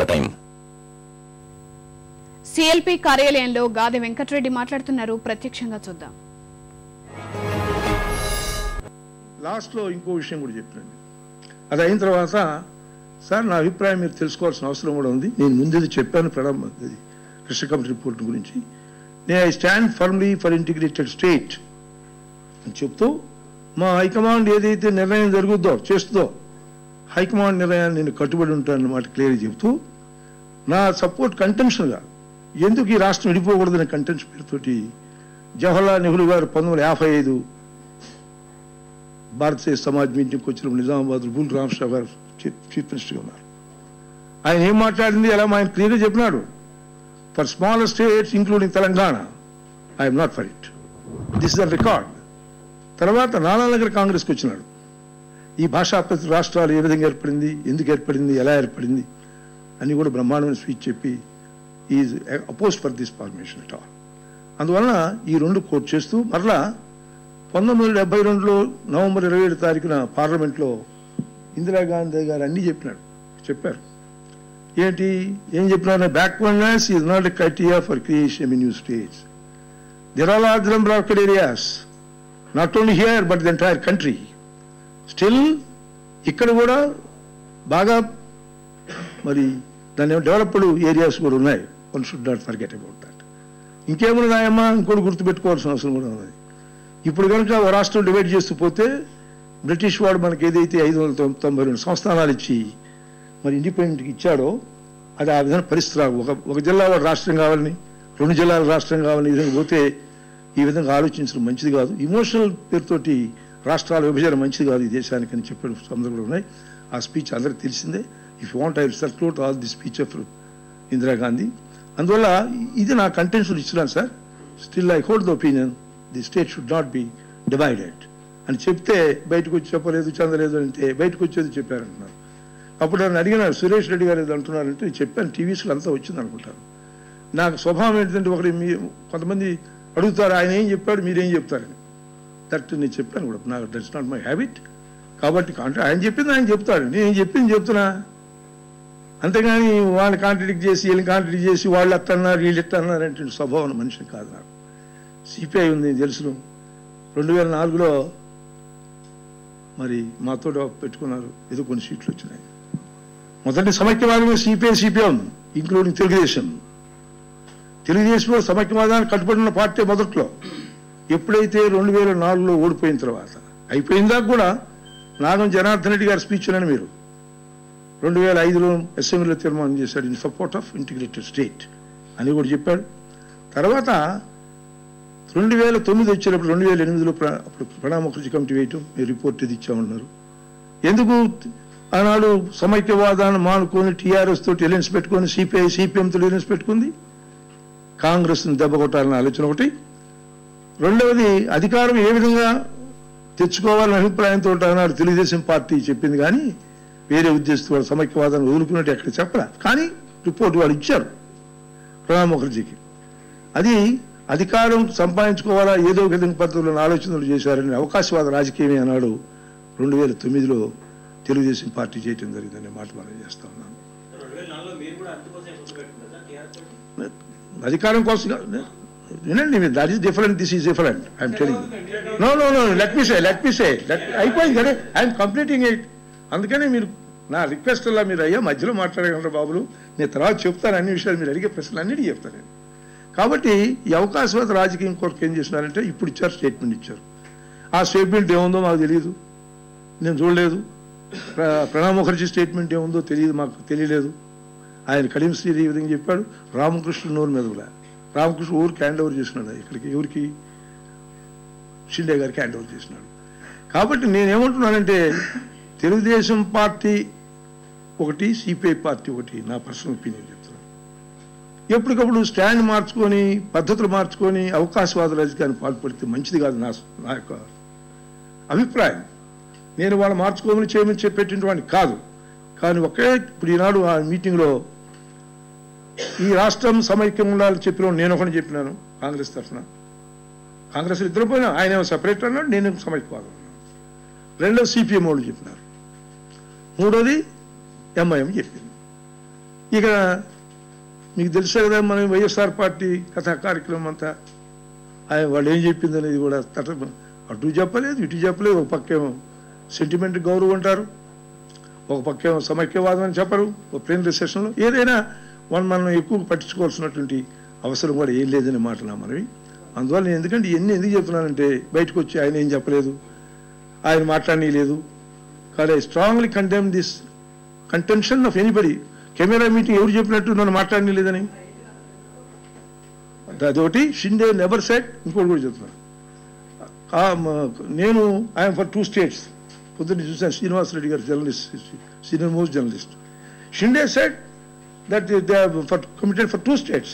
The time. CLP కార్యాలయంలో గాదె వెంకటరెడ్డి మాట్లాడుతున్నారు. ప్రత్యక్షంగా చూద్దాం. లాస్ట్లో ఇంకో విషయం కూడా చెప్పినండి. అది అయిన తర్వాత సార్ నా అభిప్రాయం మీరు తెలుసుకోవాల్సిన అవసరం కూడా ఉంది. నేను ముందేది చెప్పాను కృష్ణ కమిటీ రిపోర్ట్ గురించి. నేను I stand firmly for integrated state అని చెప్తూ మా హైకమాండ్ ఏదైతే నిర్ణయం జరుగుద్దో చేస్తుందో హైకమాండ్ నిర్ణయాన్ని నేను కట్టుబడి ఉంటానన్నమాట క్లియర్గా చెప్తూ నా సపోర్ట్ కంటెన్షన్గా ఎందుకు ఈ రాష్ట్రం విడిపోకూడదనే కంటెన్షన్ పేరుతోటి జవహర్లాల్ నెహ్రూ గారు 1955 భారతీయ సమాజ్ మీటింగ్కి వచ్చినప్పుడు నిజామాబాద్ బుల్ రామషా గారు చీఫ్ మినిస్టర్గా ఉన్నారు. ఆయన ఏం మాట్లాడింది ఎలా ఆయన క్లియర్గా చెప్పినాడు. For smaller states including Telangana I'm not for it. This is the record. తర్వాత నానానగర్ కాంగ్రెస్కి వచ్చినాడు. ఈ భాషా రాష్ట్రాలు ఏ విధంగా ఏర్పడింది, ఎందుకు ఏర్పడింది, ఎలా ఏర్పడింది అని కూడా బ్రహ్మాండమైన స్పీచ్ చెప్పి is oppose for this formation at all. అందువలన ఈ రెండు కోట్ చేస్తూ మరలా 1972లో నవంబర్ 27 తారీఖున పార్లమెంట్లో ఇందిరాగాంధీ గారు అన్నీ చెప్పారు. ఏం చెప్పినారు? Backwardness is not a criteria for creation in new states. There are large number of areas not only here but the entire country. Still ఇక్కడ కూడా బాగా మరి దాని డెవలప్డ్ ఏరియాస్ కూడా ఉన్నాయి. One should not forget about that. ఇంకేమున్నాయమ్మా ఇంకోటి గుర్తుపెట్టుకోవాల్సిన అవసరం కూడా ఉన్నది. ఇప్పుడు కనుక ఓ రాష్ట్రం డివైడ్ చేస్తూ పోతే బ్రిటిష్ వాడు మనకి ఏదైతే 592 సంస్థానాలు ఇచ్చి మరి ఇండిపెండెంట్కి ఇచ్చాడో అది ఆ విధంగా పరిస్థితి రావు. ఒక జిల్లా వాడు రాష్ట్రం కావాలని, 2 జిల్లాల రాష్ట్రం కావాలని ఈ విధంగా పోతే ఈ విధంగా ఆలోచించడం మంచిది కాదు. ఇమోషనల్ పేరుతోటి రాష్ట్రాల విభజన మంచిది కాదు ఈ దేశానికి అని చెప్పిన సందర్భాలు ఉన్నాయి. ఆ స్పీచ్ అందరికి తెలిసిందే. If you want I circuit all the speech of Indira Gandhi. అందువల్ల ఇది నా కంటెన్షన్ ఇచ్చినాను sir. Still I hold the opinion the state should not be divided అని చెప్తే బయటకు వచ్చి చెప్పలేదు, చెందలేదు అంటే బయటకు వచ్చేది చెప్పారంటున్నారు. అప్పుడు నన్ను అడిగినారు సురేష్ రెడ్డి గారు ఏదో అంటున్నారంటే చెప్పాను. టీవీస్లో అంతా వచ్చింది అనుకుంటారు. నాకు స్వభావం ఏంటంటే కొంతమంది అడుగుతారు ఆయన ఏం చెప్పాడు మీరేం చెప్తారని. దట్ నేను చెప్పాను కూడా. నాకు దట్స్ నాట్ మై హ్యాబిట్. కాబట్టి అంటే ఆయన చెప్పింది ఆయన చెప్తాడు, నేను చెప్పింది చెప్తున్నా. అంతేగాని వాళ్ళని కాంట్రడిక్ట్ చేసి వీళ్ళని కాంట్రడిక్ట్ చేసి వాళ్ళు ఎట్టన్నారు వీళ్ళు ఎట్టన్నారు అంటే స్వభావం మనిషిని కాదు నాకు. సిపిఐ ఉంది తెలుసును. 2004లో మరి మాతో పెట్టుకున్నారు. ఏదో కొన్ని సీట్లు వచ్చినాయి. మొదటి సమైక్యవాదమే సిపిఎం ఇంక్లూడింగ్ తెలుగుదేశంలో సమైక్యవాదాన్ని కట్టుబడిన పార్టీ మొదట్లో. ఎప్పుడైతే 2004లో ఓడిపోయిన తర్వాత అయిపోయిందాక కూడా నాగం జనార్దన్ రెడ్డి గారి స్పీచ్ అని మీరు 2005లో అసెంబ్లీలో తీర్మానం చేశాడు in support of integrated state అని కూడా చెప్పాడు. తర్వాత 2009 వచ్చినప్పుడు 2008లో అప్పుడు ప్రణబ్ ముఖర్జీ కమిటీ వేయటం మీరు రిపోర్ట్ ఇది ఇచ్చామన్నారు. ఎందుకు ఆనాడు సమైక్యవాదాన్ని మానుకొని టీఆర్ఎస్ తోటి ఎలయన్స్ పెట్టుకొని సిపిఎంతో ఎలయన్స్ పెట్టుకుంది? కాంగ్రెస్ని దెబ్బ కొట్టాలన్న ఆలోచన ఒకటి. రెండవది అధికారం ఏ విధంగా తెచ్చుకోవాలనే అభిప్రాయంతో ఆనాడు తెలుగుదేశం పార్టీ చెప్పింది. కానీ వేరే ఉద్దేశంతో వాళ్ళు సమైక్యవాదాన్ని వదులుకున్నట్టు ఎక్కడ చెప్పరా. కానీ రిపోర్ట్ వాళ్ళు ఇచ్చారు ప్రణబ్ ముఖర్జీకి. అది అధికారం సంపాదించుకోవాలా ఏదో విధంగా పద్ధతులను ఆలోచనలు చేశారని అవకాశవాద రాజకీయమే అన్నాడు 2009లో తెలుగుదేశం పార్టీ చేయటం జరిగిందనే మాట మనం చేస్తా ఉన్నాను. అధికారం కోసం వినండి, that is different, this is different. I'm telling no let me say అయిపోయింది కదా, ఐఎమ్ కంప్లీటింగ్ ఇట్. అందుకనే మీరు నా రిక్వెస్ట్ అలా మీరు అయ్యా మధ్యలో మాట్లాడగలరు బాబులు, నేను తర్వాత చెప్తాను అన్ని విషయాలు, మీరు అడిగే ప్రశ్నలు అన్నిటి చెప్తాను నేను. కాబట్టి ఈ అవకాశవాద రాజకీయం కొరకు ఏం చేస్తున్నారంటే ఇప్పుడు ఇచ్చారు, స్టేట్మెంట్ ఇచ్చారు. ఆ స్టేట్మెంట్ ఏముందో మాకు తెలియదు, నేను చూడలేదు. ప్రణబ్ ముఖర్జీ స్టేట్మెంట్ ఏముందో తెలియదు, మాకు తెలియలేదు. ఆయన కలీం శ్రీ ఈ విధంగా చెప్పాడు. రామకృష్ణ నోరు మీద కూడా రామకృష్ణ ఊరికి హ్యాండ్ ఓవర్ చేసినాడు. ఇక్కడికి ఎవరికి? షిండే గారికి హ్యాండ్ ఓవర్ చేసినాడు. కాబట్టి నేనేమంటున్నానంటే తెలుగుదేశం పార్టీ ఒకటి, సిపిఐ పార్టీ ఒకటి, నా పర్సనల్ ఒపీనియన్ చెప్తున్నాను. ఎప్పటికప్పుడు స్టాండ్ మార్చుకొని పద్ధతులు మార్చుకొని అవకాశవాద రాజకీయాన్ని పాల్పడితే మంచిది కాదు నా యొక్క అభిప్రాయం. నేను వాళ్ళు మార్చుకోమని చేయమని చెప్పేటటువంటి కాదు. కానీ ఒకే ఇప్పుడు ఈనాడు ఆ మీటింగ్లో ఈ రాష్ట్రం సమైక్యం ఉండాలని చెప్పిన నేను ఒకటి చెప్పినాను కాంగ్రెస్ తరఫున. కాంగ్రెస్ ఇద్దరు పోయినా ఆయన సపరేట్ అన్నాడు, నేను సమైక్యవాదం అన్నాను. రెండో సిపిఎం వాళ్ళు చెప్పినారు, మూడోది ఎంఐఎం చెప్పింది. ఇక మీకు తెలుసా కదా మనం వైఎస్ఆర్ పార్టీ కథా కార్యక్రమం అంతా వాళ్ళు ఏం చెప్పింది అనేది కూడా అటు చెప్పలేదు ఇటు చెప్పలేదు. ఒక పక్కేమో సెంటిమెంట్ గౌరవం అంటారు, ఒక పక్కేమో సమైక్యవాదం అని చెప్పరు. ఒక ప్లేనరీ సెషన్లో ఏదైనా మనం ఎక్కువ పట్టించుకోవాల్సినటువంటి అవసరం కూడా ఏం లేదని మాట్లాడినా మనవి. అందువల్ల నేను ఎందుకంటే ఇవన్నీ ఎందుకు చెప్తున్నానంటే బయటకు వచ్చి ఆయన ఏం చెప్పలేదు, ఆయన మాట్లాడనీ లేదు. కానీ I strongly condemn this contention of anybody. Camera meeting ఎవరు చెప్పినట్టు నన్ను మాట్లాడనీ లేదని అదొకటి. Shinde never said. ఇంకోటి కూడా చెప్తున్నాను, నేను ఐఎమ్ ఫర్ 2 states. పొద్దున్న చూసాను శ్రీనివాసరెడ్డి గారు journalist, senior most journalist. Shinde said that they are committed for 2 states.